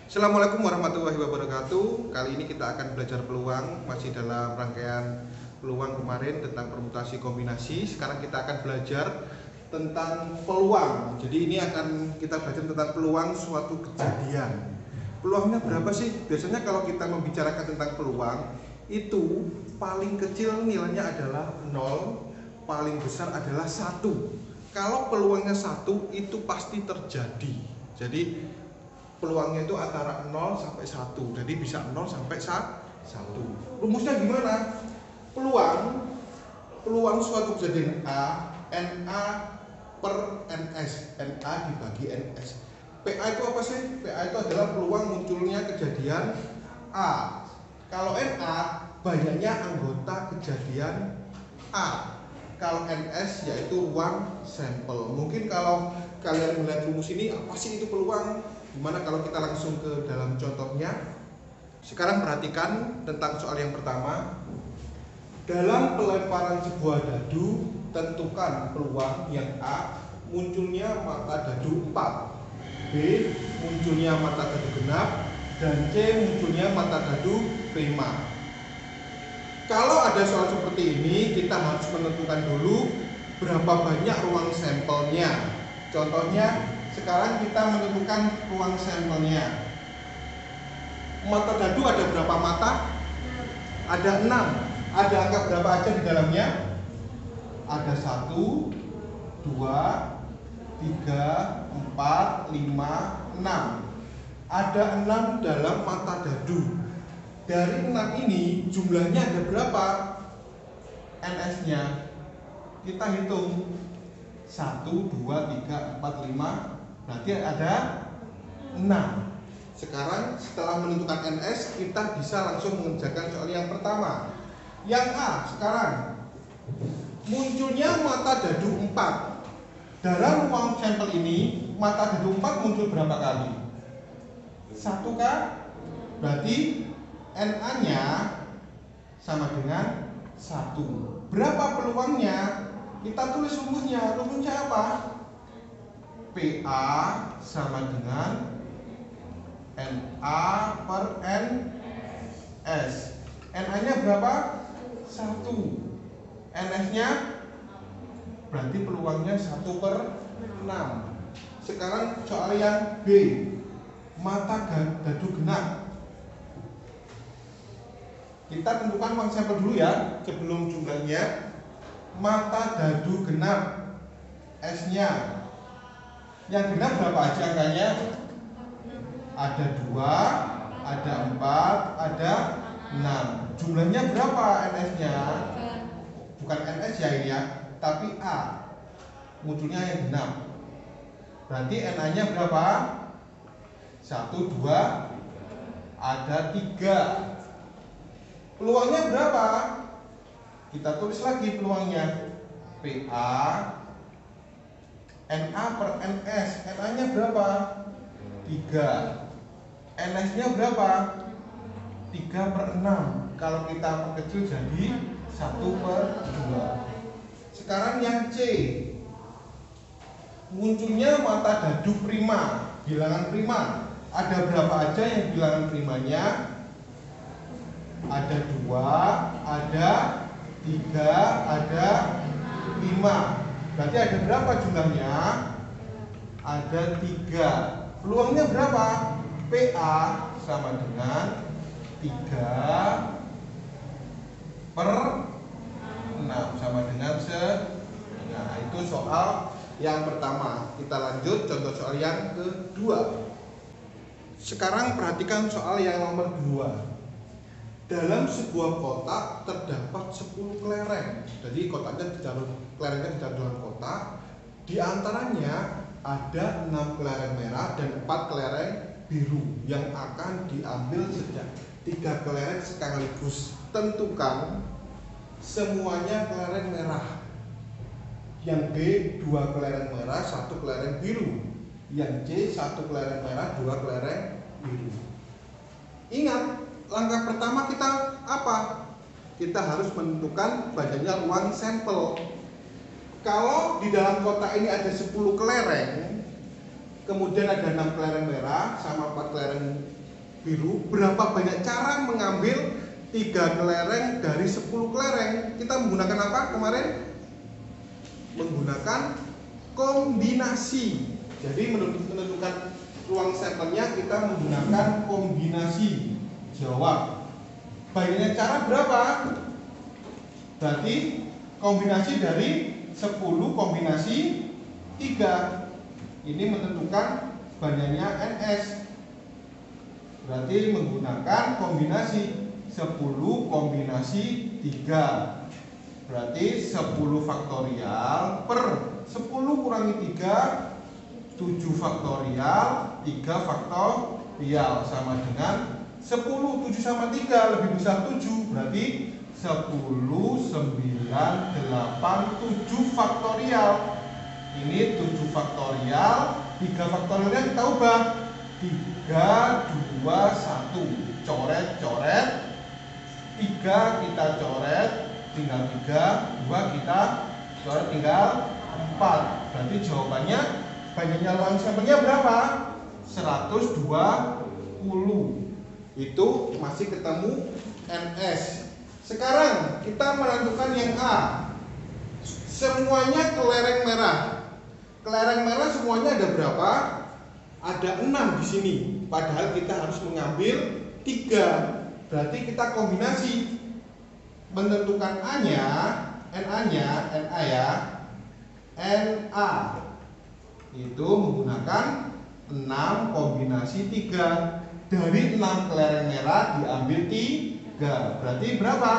Assalamualaikum warahmatullahi wabarakatuh. Kali ini kita akan belajar peluang, masih dalam rangkaian peluang kemarin tentang permutasi kombinasi. Sekarang kita akan belajar tentang peluang. Jadi ini akan kita belajar tentang peluang suatu kejadian. Peluangnya berapa sih? Biasanya kalau kita membicarakan tentang peluang, itu paling kecil nilainya adalah 0, paling besar adalah 1. Kalau peluangnya 1 itu pasti terjadi. Jadi peluangnya itu antara 0 sampai 1. Jadi bisa 0 sampai 1. Rumusnya gimana? Peluang suatu kejadian A, NA per NS. NA dibagi NS. PA itu apa sih? PA itu adalah peluang munculnya kejadian A. Kalau NA banyaknya anggota kejadian A. Kalau NS yaitu ruang sampel. Mungkin kalau kalian melihat rumus ini, apa sih itu peluang? Gimana kalau kita langsung ke dalam contohnya? Sekarang perhatikan tentang soal yang pertama. Dalam pelemparan sebuah dadu, tentukan peluang yang A munculnya mata dadu 4, B munculnya mata dadu genap, dan C munculnya mata dadu prima. Kalau ada soal seperti ini, kita harus menentukan dulu berapa banyak ruang sampelnya. Contohnya, sekarang kita menentukan ruang sampelnya. Mata dadu ada berapa mata? Ada 6. Ada angka berapa aja di dalamnya? Ada 1, 2, 3, 4, 5, 6. Ada 6 dalam mata dadu. Dari 6 ini jumlahnya ada berapa? NS-nya. Kita hitung 1, 2, 3, 4, 5. Berarti ada 6. Sekarang setelah menentukan NS, kita bisa langsung mengerjakan soal yang pertama. Yang A sekarang munculnya mata dadu 4. Dalam ruang sampel ini mata dadu 4 muncul berapa kali? 1 kan? Berarti NA-nya sama dengan 1. Berapa peluangnya? Kita tulis rumusnya. Rumusnya apa? PA sama dengan NA per NS. NA-nya berapa? 1. NS-nya berarti peluangnya 1 per 6. Sekarang soal yang B. Mata dadu genap. Kita tentukan ruang sampel dulu ya, sebelum jumlahnya. Mata dadu genap, S-nya. Yang genap berapa aja angkanya? Ada 2, ada 4, ada 6. Jumlahnya berapa NS-nya? Bukan NS ya ini ya, tapi A. Munculnya yang genap. Berarti NA-nya berapa? 1, 2, ada 3. Peluangnya berapa? Kita tulis lagi peluangnya. PA NA per NS. NA-nya berapa? 3. NS-nya berapa? 3 per 6. Kalau kita perkecil jadi 1 per 2. Sekarang yang C. Munculnya mata dadu prima. Bilangan prima. Ada berapa aja yang bilangan primanya? Ada 2, ada 3, ada 5. Berarti ada berapa jumlahnya? Ada 3. Peluangnya berapa? PA sama dengan 3 per 6 sama dengan setengah. Itu soal yang pertama. Kita lanjut contoh soal yang kedua. Sekarang perhatikan soal yang nomor 2. Dalam sebuah kotak terdapat 10 kelereng. Jadi kelerengnya ditaruh dalam kotak. Di antaranya ada 6 kelereng merah dan 4 kelereng biru yang akan diambil sejak 3 kelereng sekaligus. Tentukan semuanya kelereng merah. Yang B 2 kelereng merah, 1 kelereng biru. Yang C 1 kelereng merah, 2 kelereng biru. Ingat, langkah pertama kita apa? Kita harus menentukan banyaknya ruang sampel. Kalau di dalam kotak ini ada 10 kelereng, kemudian ada 6 kelereng merah sama 4 kelereng biru, berapa banyak cara mengambil 3 kelereng dari 10 kelereng? Kita menggunakan apa kemarin? Menggunakan kombinasi. Jadi menentukan ruang sampelnya kita menggunakan kombinasi. Jawab. Banyaknya cara berapa? Berarti kombinasi dari 10 kombinasi 3. Ini menentukan banyaknya NS. Berarti menggunakan kombinasi 10 kombinasi 3. Berarti 10 faktorial per 10 kurangi 3, 7 faktorial, 3 faktorial sama dengan 10. 7 sama 3 lebih besar 7. Berarti 10, 9, 8, 7 faktorial. Ini 7 faktorial, 3 faktorialnya kita ubah 3, 2, 1. Coret-coret, 3 kita coret tinggal 3, 2 kita coret tinggal 4. Berarti jawabannya banyaknya ruang sampelnya berapa? 120. Itu masih ketemu NS. Sekarang kita menentukan yang A. Semuanya kelereng merah. Kelereng merah semuanya ada berapa? Ada 6 di sini. Padahal kita harus mengambil 3. Berarti kita kombinasi. Menentukan A-nya, NA-nya, NA ya. NA itu menggunakan 6 kombinasi 3. Dari 6 kelereng merah diambil 3. Berarti berapa?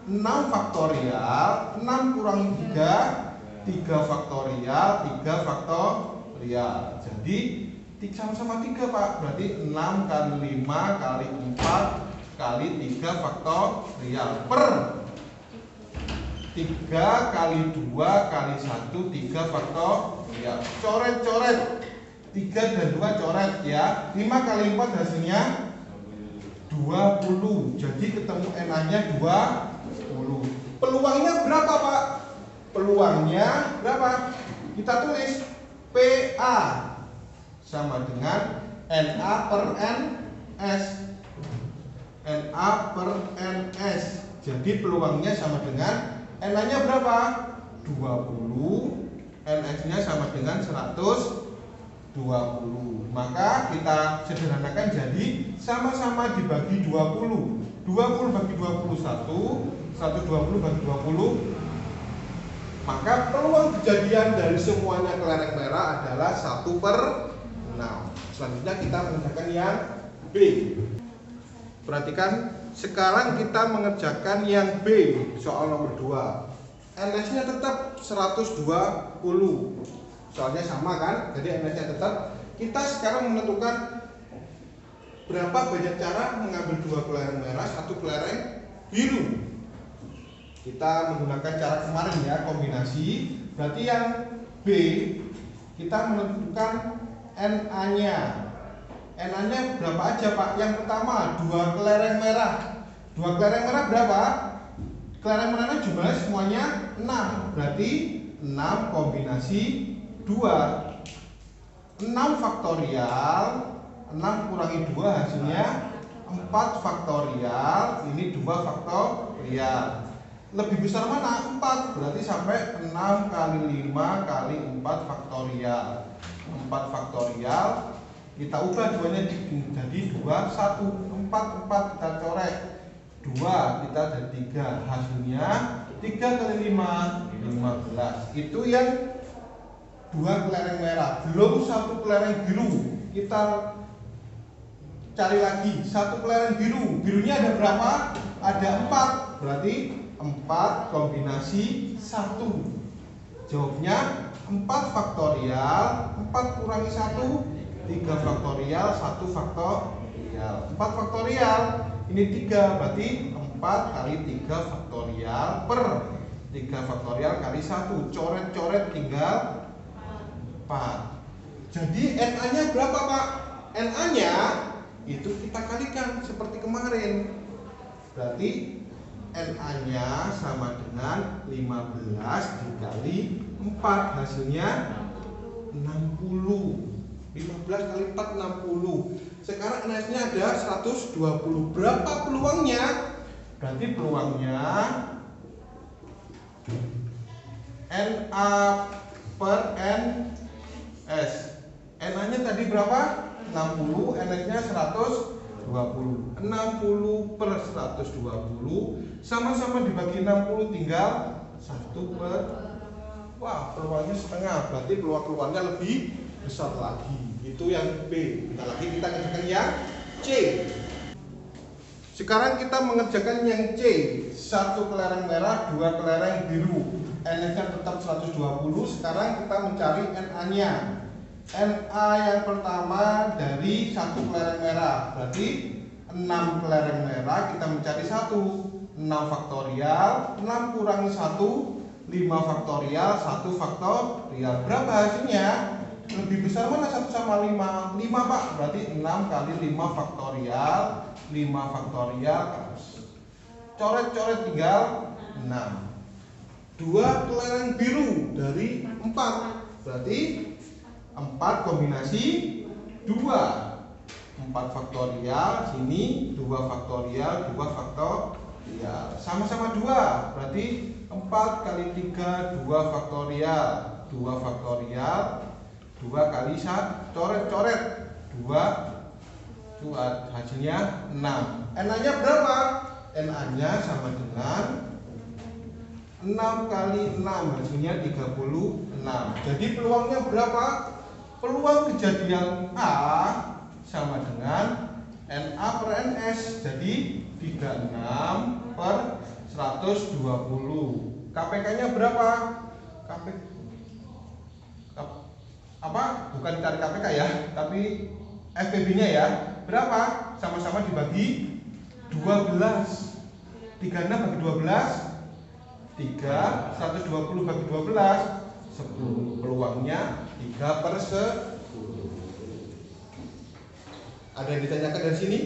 6 faktorial, 6 kurangi 3, 3 faktorial, 3 faktorial. Jadi sama-sama 3 Pak. Berarti 6 kali 5 kali 4 kali 3 faktorial per 3 kali 2 kali 1, 3 faktorial. Coret-coret 3 dan 2 coret ya. 5 kali 4 hasilnya 20. Jadi ketemu NA-nya 20. Peluangnya berapa Pak? Peluangnya berapa? Kita tulis PA sama dengan NA per NS. NA per NS. Jadi peluangnya sama dengan NA-nya berapa? 20. NS-nya sama dengan 120. Maka kita sederhanakan jadi sama-sama dibagi 20. 20 bagi 21, 120 bagi 20. Maka peluang kejadian dari semuanya kelereng merah adalah 1/6. Selanjutnya kita mengerjakan yang B. Perhatikan, sekarang kita mengerjakan yang B, soal nomor 2. NS-nya tetap 120. Soalnya sama kan? Jadi NS-nya tetap. Kita sekarang menentukan berapa banyak cara mengambil 2 kelereng merah, 1 kelereng biru. Kita menggunakan cara kemarin ya, kombinasi. Berarti yang B kita menentukan NA-nya. NA-nya berapa aja Pak? Yang pertama 2 kelereng merah. 2 kelereng merah berapa? Kelereng merahnya jumlahnya semuanya 6. Berarti 6 kombinasi 2. 6 faktorial, 6 kurangi 2 hasilnya 4 faktorial. Ini 2 faktorial. Lebih besar mana? 4. Berarti sampai 6 kali 5 kali 4 faktorial. 4 faktorial. Kita ubah duanya jadi 2, 1. 4 kita coret. 2 kita jadi 3. Hasilnya 3 kali 5, 15. Itu yang 2 kelereng merah. Belum 1 kelereng biru. Kita cari lagi 1 kelereng biru. Birunya ada berapa? Ada 4. Berarti 4 kombinasi 1. Jawabnya 4 faktorial. 4 kurangi 1, 3 faktorial, 1 faktorial. 4 faktorial ini 3, berarti 4 kali 3 faktorial per 3 faktorial kali 1. Coret-coret tinggal 4. Jadi NA-nya berapa Pak? NA-nya itu kita kalikan seperti kemarin. Berarti NA-nya sama dengan 15 dikali 4, hasilnya 60. 15 kali 4 60. Sekarang NS-nya ada 120. Berapa peluangnya? Berarti peluangnya NA per NS. NA-nya tadi berapa? 60, NS-nya 120. 60 per 120 sama-sama dibagi 60 tinggal 1 per. Wah, peluangnya setengah. Berarti peluang keluarnya lebih besar lagi. Itu yang B. Bentar lagi kita kerjakan yang C. Sekarang kita mengerjakan yang C. 1 kelereng merah, 2 kelereng biru. NS-nya tetap 120. Sekarang kita mencari NA-nya. NA yang pertama dari 1 kelereng merah. Berarti 6 kelereng merah, kita mencari 1. 6 faktorial, 6 kurangi 1, 5 faktorial, 1 faktorial. Berapa hasilnya? Lebih besar mana 1 sama 5? 5 Pak, berarti 6 kali 5 faktorial. 5 faktorial, coret-coret tinggal 6. 2 kelereng biru dari 4, berarti 4 kombinasi 2. 4 faktorial, sini 2 faktorial, 2 faktorial. Sama-sama 2, berarti 4 kali 3, 2 faktorial. 2 faktorial, 2 kali 1, coret-coret 2, cuat, hasilnya 6. NA-nya berapa? NA-nya sama dengan 6 kali 6, hasilnya 36. Jadi peluangnya berapa? Peluang kejadian A sama dengan NA per NS. Jadi 36 per 120. KPK-nya berapa? Bukan cari KPK ya, tapi FPB-nya ya. Berapa? Sama-sama dibagi 12. 36 bagi 12, 3. 120 bagi 12, 10. Peluangnya 3 per 10. Ada yang ditanyakan dari sini?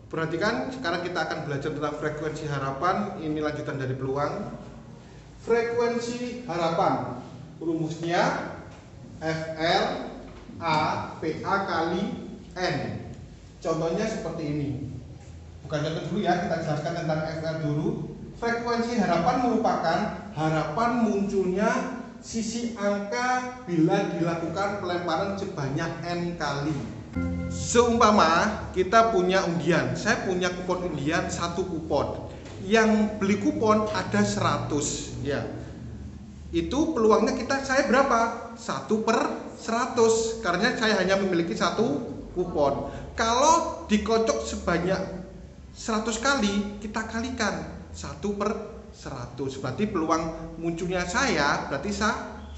Perhatikan, sekarang kita akan belajar tentang frekuensi harapan. Ini lanjutan dari peluang. Frekuensi harapan, rumusnya FR A PA kali N. Contohnya seperti ini. Bukan contoh dulu ya, kita jelaskan tentang FR dulu. Frekuensi harapan merupakan harapan munculnya sisi angka bila dilakukan pelemparan sebanyak N kali. Seumpama kita punya undian, saya punya kupon undian 1 kupon. Yang beli kupon ada 100 ya. Itu peluangnya saya berapa? 1 per 100, karena saya hanya memiliki 1 kupon. Kalau dikocok sebanyak 100 kali, kita kalikan 1 per 100. Berarti peluang munculnya saya berarti 1.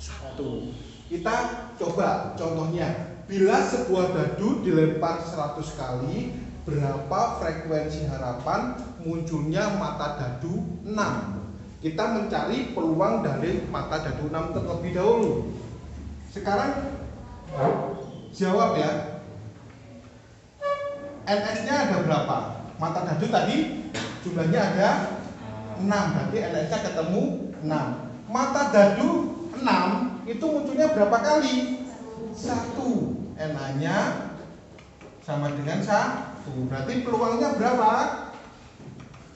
Kita coba contohnya. Bila sebuah dadu dilempar 100 kali, berapa frekuensi harapan munculnya mata dadu 6? Kita mencari peluang dari mata dadu 6 terlebih dahulu. Sekarang jawab ya. NS-nya ada berapa? Mata dadu tadi jumlahnya ada 6, berarti NS-nya ketemu 6. Mata dadu 6 itu munculnya berapa kali? 1. NA-nya sama dengan 1. Berarti peluangnya berapa?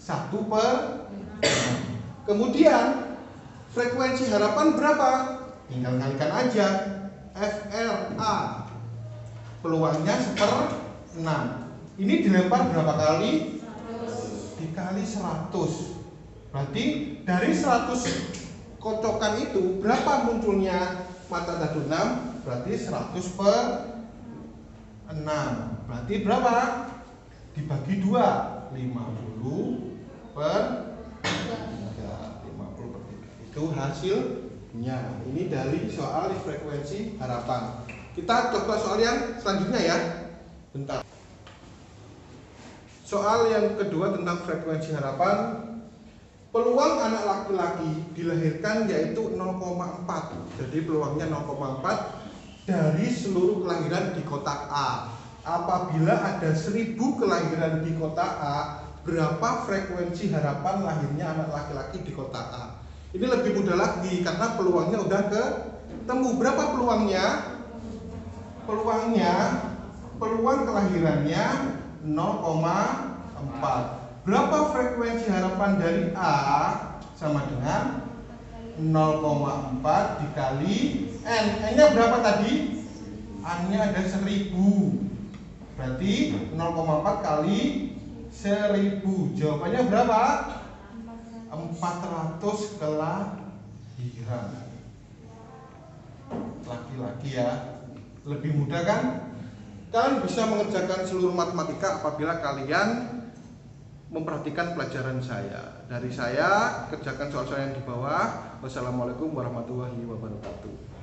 1 per 6. Kemudian frekuensi harapan berapa? Tinggal kalikan aja. FRA peluangnya 1/6. Ini dilempar berapa kali? Dikali 100. Berarti dari 100 kocokan itu berapa munculnya mata dadu 6? Berarti 100 per 6. Berarti berapa? Dibagi 2, 50 per 3. 50 per 3. Itu hasilnya. Ini dari soal frekuensi harapan. Kita coba soal yang selanjutnya ya. Bentar. Soal yang kedua tentang frekuensi harapan. Peluang anak laki-laki dilahirkan yaitu 0,4. Jadi peluangnya 0,4 dari seluruh kelahiran di kotak A. Apabila ada 1000 kelahiran di kotak A, berapa frekuensi harapan lahirnya anak laki-laki di kotak A? Ini lebih mudah lagi karena peluangnya udah ketemu. Berapa peluangnya? Peluangnya peluang kelahirannya 0,4. Berapa frekuensi harapan dari A? Sama dengan 0,4 dikali N. N-nya berapa tadi? N-nya ada 1000. Berarti 0,4 kali 1000. Jawabannya berapa? 400 kelahiran. Laki-laki ya. Lebih mudah kan? Kalian bisa mengerjakan seluruh matematika apabila kalian memperhatikan pelajaran saya. Dari saya, kerjakan soal-soal yang di bawah. Wassalamualaikum warahmatullahi wabarakatuh.